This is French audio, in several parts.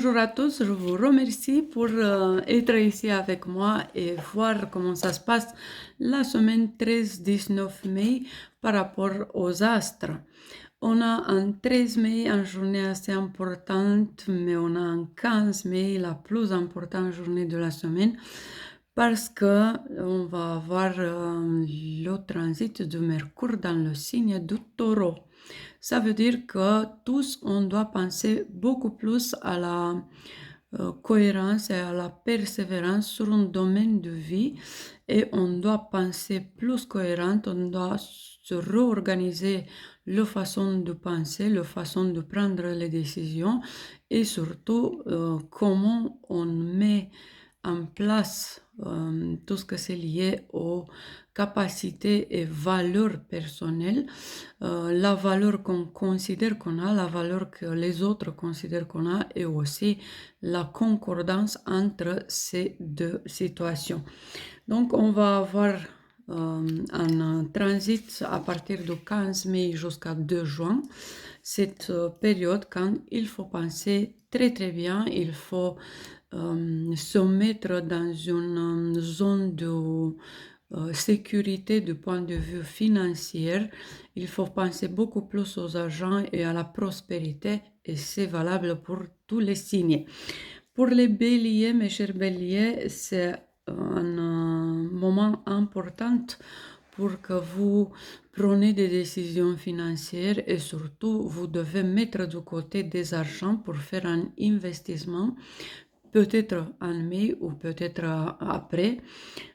Bonjour à tous, je vous remercie pour être ici avec moi et voir comment ça se passe la semaine 13-19 mai par rapport aux astres. On a un 13 mai une journée assez importante, mais on a un 15 mai la plus importante journée de la semaine parce que on va avoir le transit de Mercure dans le signe du Taureau. Ça veut dire que tous, on doit penser beaucoup plus à la cohérence et à la persévérance sur un domaine de vie et on doit penser plus cohérente, on doit se réorganiser la façon de penser, la façon de prendre les décisions et surtout comment on met en place tout ce que c'est lié aux capacités et valeurs personnelles, la valeur qu'on considère qu'on a, la valeur que les autres considèrent qu'on a et aussi la concordance entre ces deux situations. Donc on va avoir un transit à partir du 15 mai jusqu'à 2 juin, cette période quand il faut penser très très bien, il faut se mettre dans une zone de sécurité du point de vue financier. Il faut penser beaucoup plus aux argent et à la prospérité et c'est valable pour tous les signes. Pour les béliers, mes chers béliers, c'est un moment important pour que vous preniez des décisions financières et surtout vous devez mettre de côté des argent pour faire un investissement peut-être en mai ou peut-être après,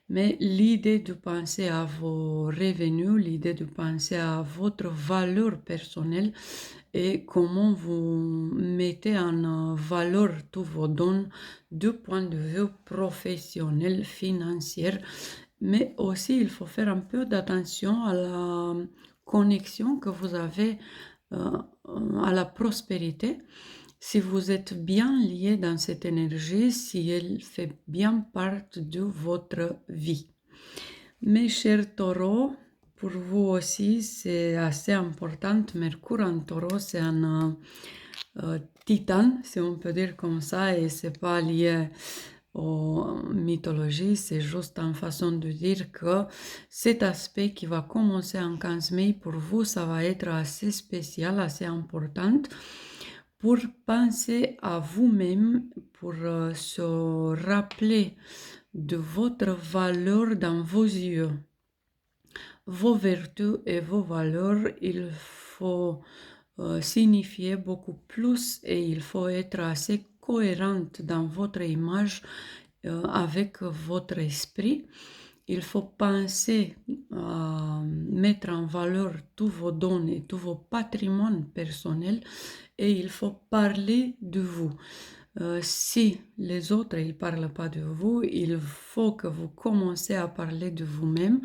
mais l'idée de penser à vos revenus, l'idée de penser à votre valeur personnelle et comment vous mettez en valeur tous vos dons du point de vue professionnel, financier, mais aussi il faut faire un peu d'attention à la connexion que vous avez à la prospérité. Si vous êtes bien lié dans cette énergie, si elle fait bien partie de votre vie. Mes chers taureaux, pour vous aussi, c'est assez important. Mercure en taureau, c'est un titan, si on peut dire comme ça, et c'est pas lié aux mythologies, c'est juste une façon de dire que cet aspect qui va commencer en 15 mai, pour vous, ça va être assez spécial, assez important pour penser à vous-même, pour se rappeler de votre valeur dans vos yeux. Vos vertus et vos valeurs, il faut signifier beaucoup plus et il faut être assez cohérente dans votre image avec votre esprit. Il faut penser à mettre en valeur tous vos dons et tous vos patrimoines personnels et il faut parler de vous. Si les autres ne parlent pas de vous, il faut que vous commencez à parler de vous-même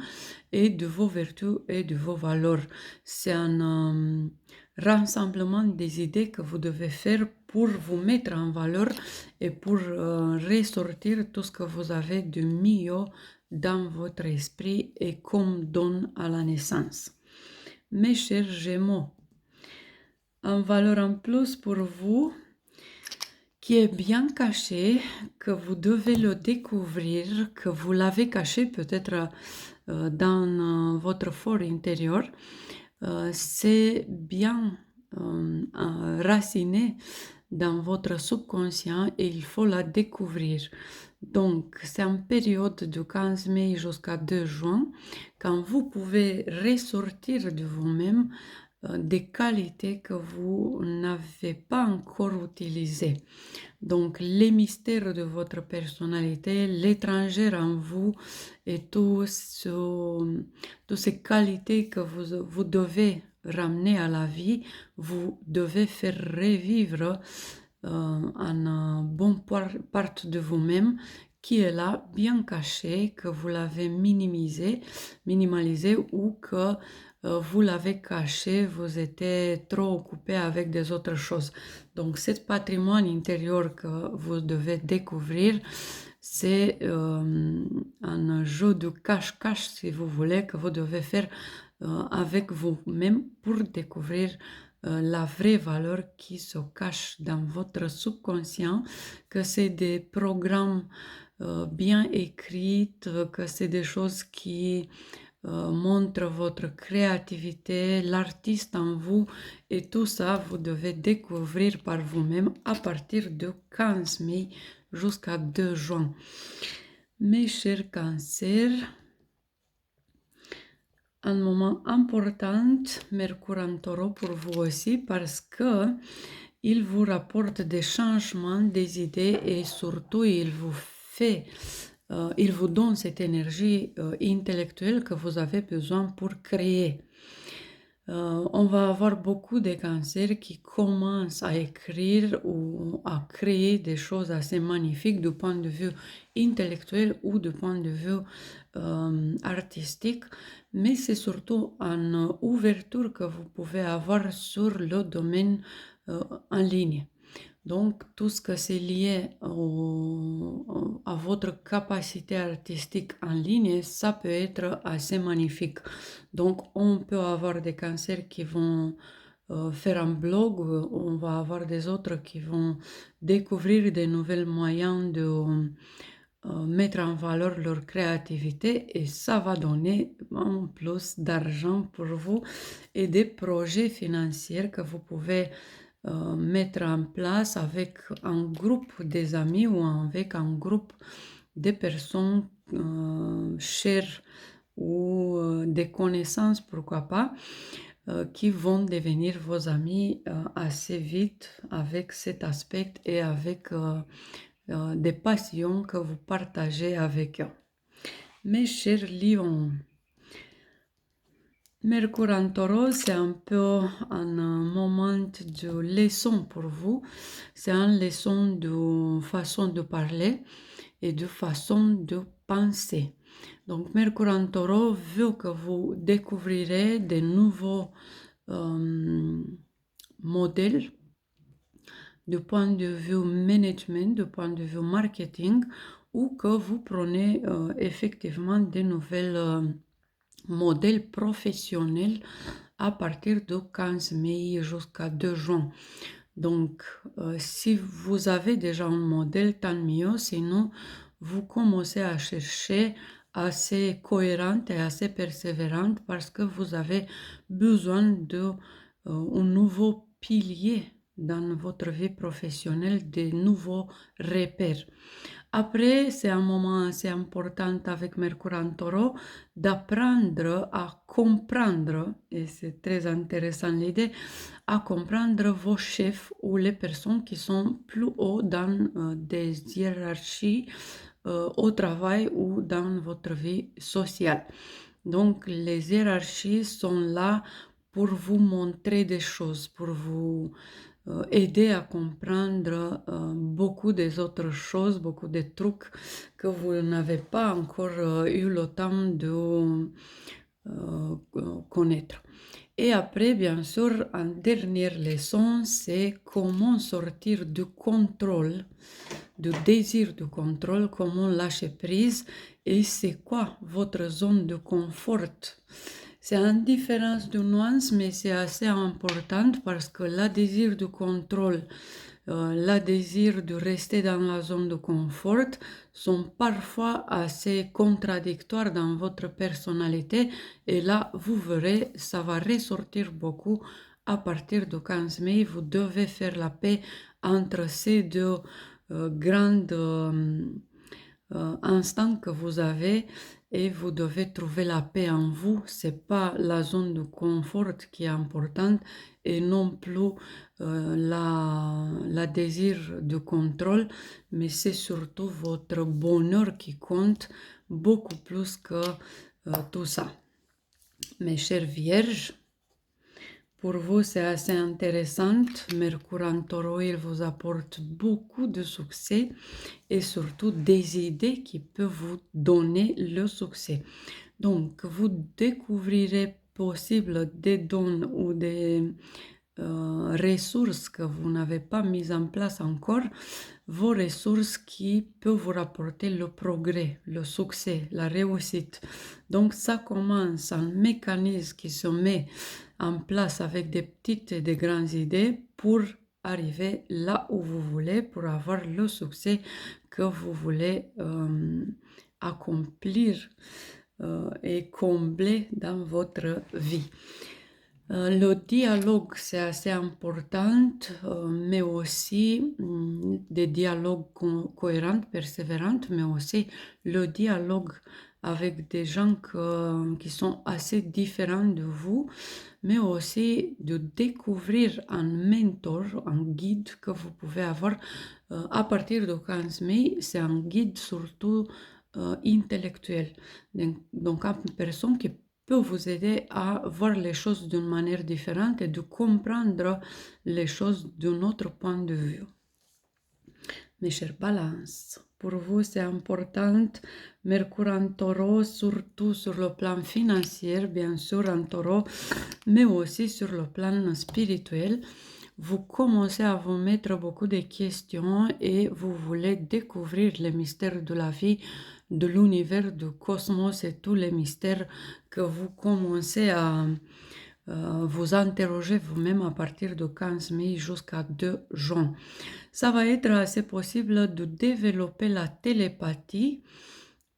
et de vos vertus et de vos valeurs. C'est un rassemblement des idées que vous devez faire pour vous mettre en valeur et pour ressortir tout ce que vous avez de mieux dans votre esprit et comme don à la naissance. Mes chers Gémeaux, une valeur en plus pour vous qui est bien caché, que vous devez le découvrir, que vous l'avez caché peut-être dans votre fort intérieur, c'est bien raciné dans votre subconscient et il faut la découvrir. Donc, c'est une période du 15 mai jusqu'à 2 juin, quand vous pouvez ressortir de vous-même des qualités que vous n'avez pas encore utilisées. Donc, les mystères de votre personnalité, l'étranger en vous et toutes ces qualités que vous devez ramener à la vie, vous devez faire revivre une bonne part de vous-même qui est là, bien cachée, que vous l'avez minimalisé ou que vous l'avez caché, vous étiez trop occupé avec des autres choses. Donc, ce patrimoine intérieur que vous devez découvrir, c'est un jeu de cache-cache, si vous voulez, que vous devez faire avec vous-même pour découvrir la vraie valeur qui se cache dans votre subconscient, que c'est des programmes bien écrits, que c'est des choses qui montrent votre créativité, l'artiste en vous, et tout ça, vous devez découvrir par vous-même à partir de 15 mai jusqu'à 2 juin. Mes chers cancers, un moment important, Mercure en taureau pour vous aussi, parce que il vous rapporte des changements, des idées, et surtout il vous donne cette énergie intellectuelle que vous avez besoin pour créer. On va avoir beaucoup de cancers qui commencent à écrire ou à créer des choses assez magnifiques du point de vue intellectuel ou du point de vue artistique, mais c'est surtout une ouverture que vous pouvez avoir sur le domaine en ligne. Donc, tout ce que c'est lié à votre capacité artistique en ligne, ça peut être assez magnifique. Donc, on peut avoir des cancers qui vont faire un blog, on va avoir des autres qui vont découvrir de nouveaux moyens de mettre en valeur leur créativité, et ça va donner en plus d'argent pour vous et des projets financiers que vous pouvez mettre en place avec un groupe des amis ou avec un groupe de personnes chères ou des connaissances, pourquoi pas, qui vont devenir vos amis assez vite avec cet aspect et avec des passions que vous partagez avec eux. Mes chers lions, Mercure en taureau, c'est un peu un moment de leçon pour vous. C'est une leçon de façon de parler et de façon de penser. Donc, Mercure en taureau veut que vous découvrirez de nouveaux modèles du point de vue management, du point de vue marketing, ou que vous prenez effectivement de nouvelles modèles professionnels à partir du 15 mai jusqu'à 2 juin. Donc, si vous avez déjà un modèle, tant mieux. Sinon, vous commencez à chercher assez cohérente et assez persévérante parce que vous avez besoin d'un nouveau pilier dans votre vie professionnelle, des nouveaux repères. Après, c'est un moment assez important avec Mercure en taureau d'apprendre à comprendre, et c'est très intéressant l'idée, à comprendre vos chefs ou les personnes qui sont plus haut dans des hiérarchies au travail ou dans votre vie sociale. Donc, les hiérarchies sont là pour vous montrer des choses, pour vous aider à comprendre beaucoup des autres choses, beaucoup de trucs que vous n'avez pas encore eu le temps de connaître. Et après, bien sûr, une dernière leçon, c'est comment sortir du contrôle, du désir de contrôle, comment lâcher prise, et c'est quoi votre zone de confort. C'est une différence de nuance, mais c'est assez important parce que le désir de contrôle, le désir de rester dans la zone de confort sont parfois assez contradictoires dans votre personnalité, et là, vous verrez, ça va ressortir beaucoup à partir du 15 mai. Vous devez faire la paix entre ces deux grandes instants que vous avez, et vous devez trouver la paix en vous. C'est pas la zone de confort qui est importante et non plus la désir de contrôle, mais c'est surtout votre bonheur qui compte beaucoup plus que tout ça. Mes chers vierges, pour vous, c'est assez intéressant. Mercure en taureau, il vous apporte beaucoup de succès et surtout des idées qui peuvent vous donner le succès. Donc, vous découvrirez possible des dons ou des ressources que vous n'avez pas mises en place encore, vos ressources qui peuvent vous rapporter le progrès, le succès, la réussite. Donc, ça commence un mécanisme qui se met en place avec des petites et des grandes idées pour arriver là où vous voulez, pour avoir le succès que vous voulez accomplir et combler dans votre vie. Le dialogue, c'est assez important, mais aussi des dialogues cohérents, persévérants, mais aussi le dialogue avec des gens qui sont assez différents de vous, mais aussi de découvrir un mentor, un guide que vous pouvez avoir à partir du 15 mai. C'est un guide surtout intellectuel. Donc, une personne qui peut vous aider à voir les choses d'une manière différente et de comprendre les choses d'un autre point de vue. Mes chers balances, pour vous c'est important, Mercure en taureau, surtout sur le plan financier, bien sûr en taureau, mais aussi sur le plan spirituel. Vous commencez à vous mettre beaucoup de questions et vous voulez découvrir les mystères de la vie, de l'univers, du cosmos et tous les mystères que vous commencez à vous interroger vous-même à partir de 15 mai jusqu'à 2 juin. Ça va être assez possible de développer la télépathie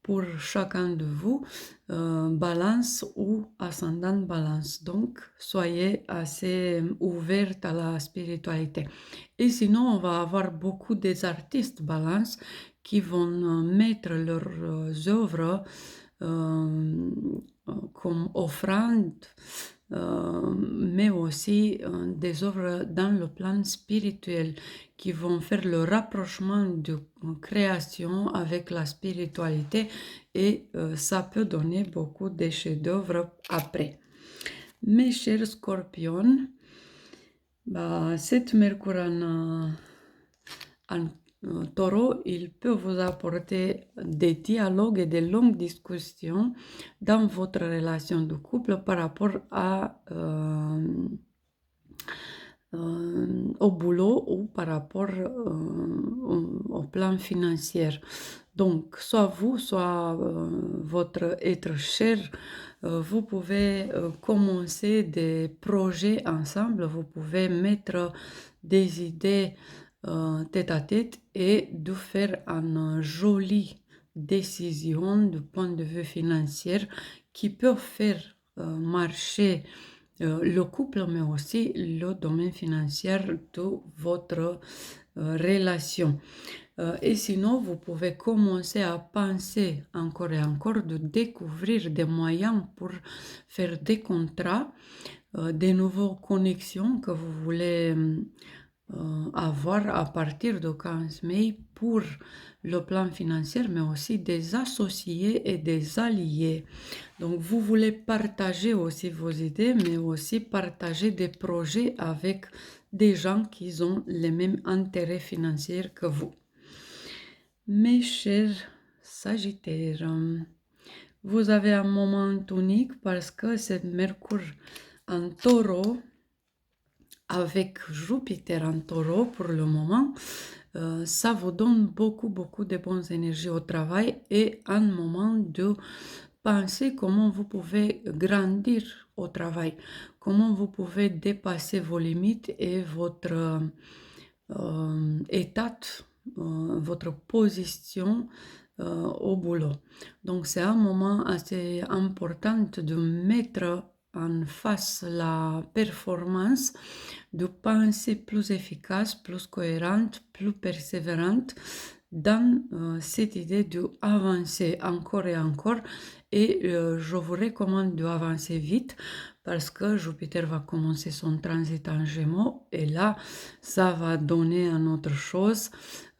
pour chacun de vous, balance ou ascendant balance. Donc, soyez assez ouverte à la spiritualité. Et sinon, on va avoir beaucoup des artistes balance qui vont mettre leurs œuvres comme offrande, mais aussi des œuvres dans le plan spirituel qui vont faire le rapprochement de création avec la spiritualité et ça peut donner beaucoup de chefs-d'œuvre après. Mes chers scorpions, cette Mercure en taureau, il peut vous apporter des dialogues et des longues discussions dans votre relation de couple par rapport au boulot ou par rapport au plan financier. Donc, soit vous, soit votre être cher, vous pouvez commencer des projets ensemble, vous pouvez mettre des idées tête à tête et de faire une jolie décision du point de vue financier qui peut faire marcher le couple, mais aussi le domaine financier de votre relation. Et sinon, vous pouvez commencer à penser encore et encore de découvrir des moyens pour faire des contrats, des nouvelles connexions que vous voulez avoir à partir du 15 mai pour le plan financier, mais aussi des associés et des alliés. Donc, vous voulez partager aussi vos idées, mais aussi partager des projets avec des gens qui ont les mêmes intérêts financiers que vous. Mes chers Sagittaires, vous avez un moment unique parce que c'est Mercure en taureau avec Jupiter en taureau pour le moment. Ça vous donne beaucoup de bonnes énergies au travail et un moment de penser comment vous pouvez grandir au travail, comment vous pouvez dépasser vos limites et votre état, votre position au boulot. Donc c'est un moment assez important de mettre en face la performance, de penser plus efficace, plus cohérente, plus persévérante dans cette idée d'avancer encore et encore. Et je vous recommande d'avancer vite parce que Jupiter va commencer son transit en Gémeaux et là, ça va donner une autre chose.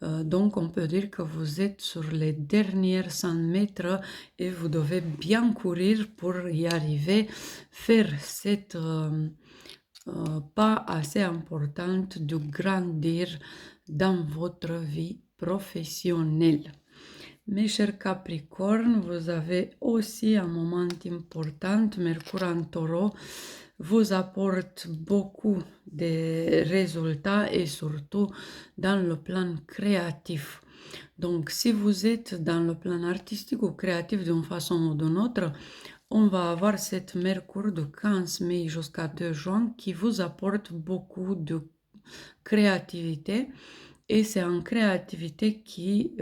Donc, on peut dire que vous êtes sur les dernières 100 mètres et vous devez bien courir pour y arriver, faire cette pas assez importante de grandir dans votre vie professionnelle. Mes chers Capricornes, vous avez aussi un moment important. Mercure en taureau vous apporte beaucoup de résultats et surtout dans le plan créatif. Donc, si vous êtes dans le plan artistique ou créatif d'une façon ou d'une autre, on va avoir cette Mercure de 15 mai jusqu'à 2 juin qui vous apporte beaucoup de créativité. Et c'est une créativité qui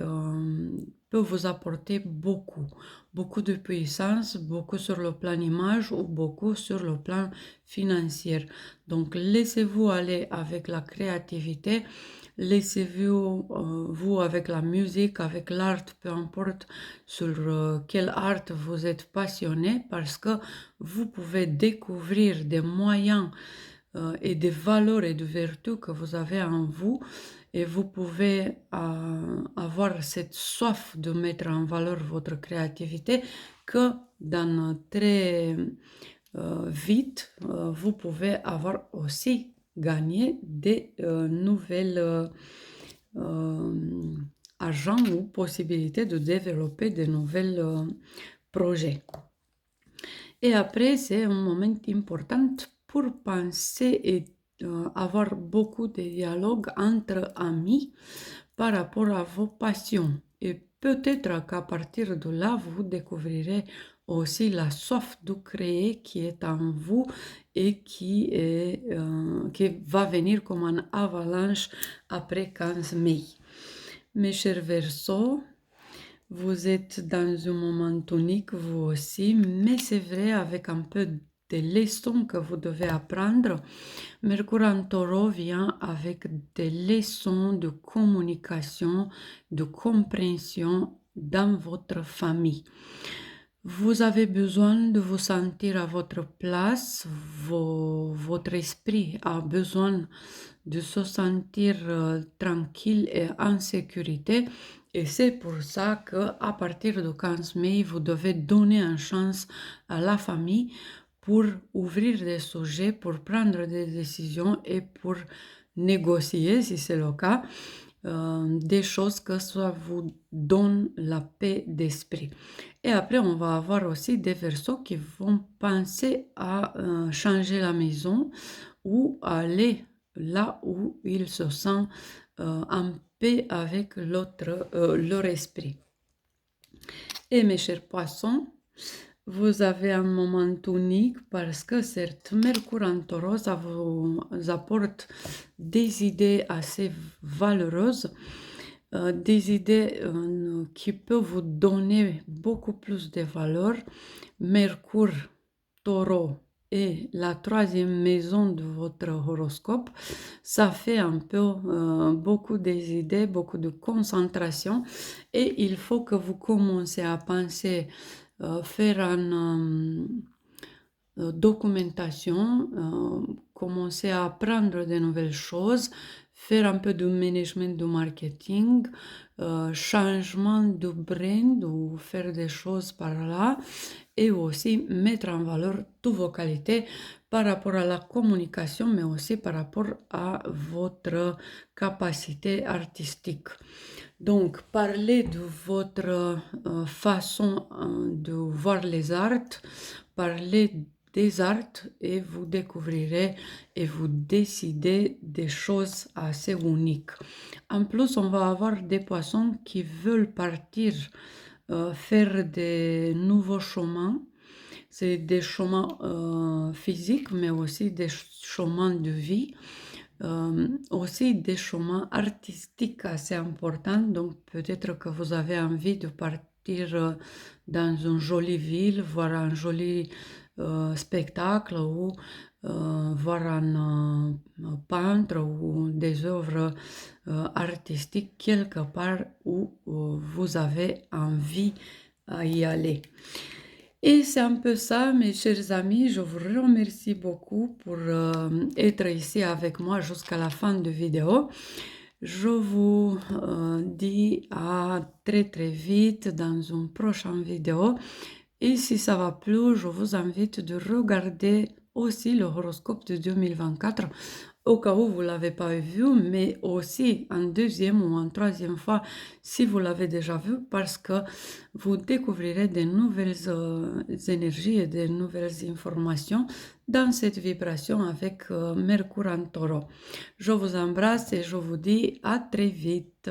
peut vous apporter beaucoup de puissance, beaucoup sur le plan image ou beaucoup sur le plan financier. Donc, laissez-vous aller avec la créativité, laissez-vous vous avec la musique, avec l'art, peu importe sur quel art vous êtes passionné, parce que vous pouvez découvrir des moyens et des valeurs et des vertus que vous avez en vous et vous pouvez avoir cette soif de mettre en valeur votre créativité que dans très vite, vous pouvez avoir aussi gagné des nouvelles argent ou possibilités de développer de nouveaux projets. Et après, c'est un moment important pour penser et avoir beaucoup de dialogues entre amis par rapport à vos passions. Et peut-être qu'à partir de là, vous découvrirez aussi la soif de créer qui est en vous et qui va venir comme une avalanche après 15 mai. Mes chers Verseaux, vous êtes dans un moment tonique, vous aussi, mais c'est vrai avec un peu de leçons que vous devez apprendre. Mercure en taureau vient avec des leçons de communication, de compréhension dans votre famille. Vous avez besoin de vous sentir à votre place, votre esprit a besoin de se sentir tranquille et en sécurité. Et c'est pour ça qu'à partir du 15 mai, vous devez donner une chance à la famille pour ouvrir des sujets, pour prendre des décisions et pour négocier, si c'est le cas, des choses que ça vous donne la paix d'esprit. Et après, on va avoir aussi des Verseaux qui vont penser à changer la maison ou aller là où ils se sentent en paix avec leur esprit. Et mes chers poissons, vous avez un moment unique parce que cette Mercure en taureau, ça vous apporte des idées assez valeureuses, des idées qui peuvent vous donner beaucoup plus de valeur. Mercure, taureau et la troisième maison de votre horoscope, ça fait un peu beaucoup des idées, beaucoup de concentration et il faut que vous commencez à penser faire une documentation, commencer à apprendre de nouvelles choses, faire un peu de management de marketing, changement de brand ou faire des choses par là et aussi mettre en valeur toutes vos qualités par rapport à la communication mais aussi par rapport à votre capacité artistique. Donc, parlez de votre façon de voir les arts, parlez des arts et vous découvrirez et vous décidez des choses assez uniques. En plus, on va avoir des poissons qui veulent partir faire des nouveaux chemins. C'est des chemins physiques, mais aussi des chemins de vie. Aussi des chemins artistiques assez importants. Donc peut-être que vous avez envie de partir dans une jolie ville, voir un joli spectacle ou voir un peintre ou des œuvres artistiques quelque part où vous avez envie d'y aller. Et c'est un peu ça, mes chers amis. Je vous remercie beaucoup pour être ici avec moi jusqu'à la fin de vidéo. Je vous dis à très très vite dans une prochaine vidéo. Et si ça va plus, je vous invite de regarder aussi le horoscope de 2024 au cas où vous ne l'avez pas vu, mais aussi en deuxième ou en troisième fois si vous l'avez déjà vu, parce que vous découvrirez de nouvelles énergies et de nouvelles informations dans cette vibration avec Mercure en taureau. Je vous embrasse et je vous dis à très vite.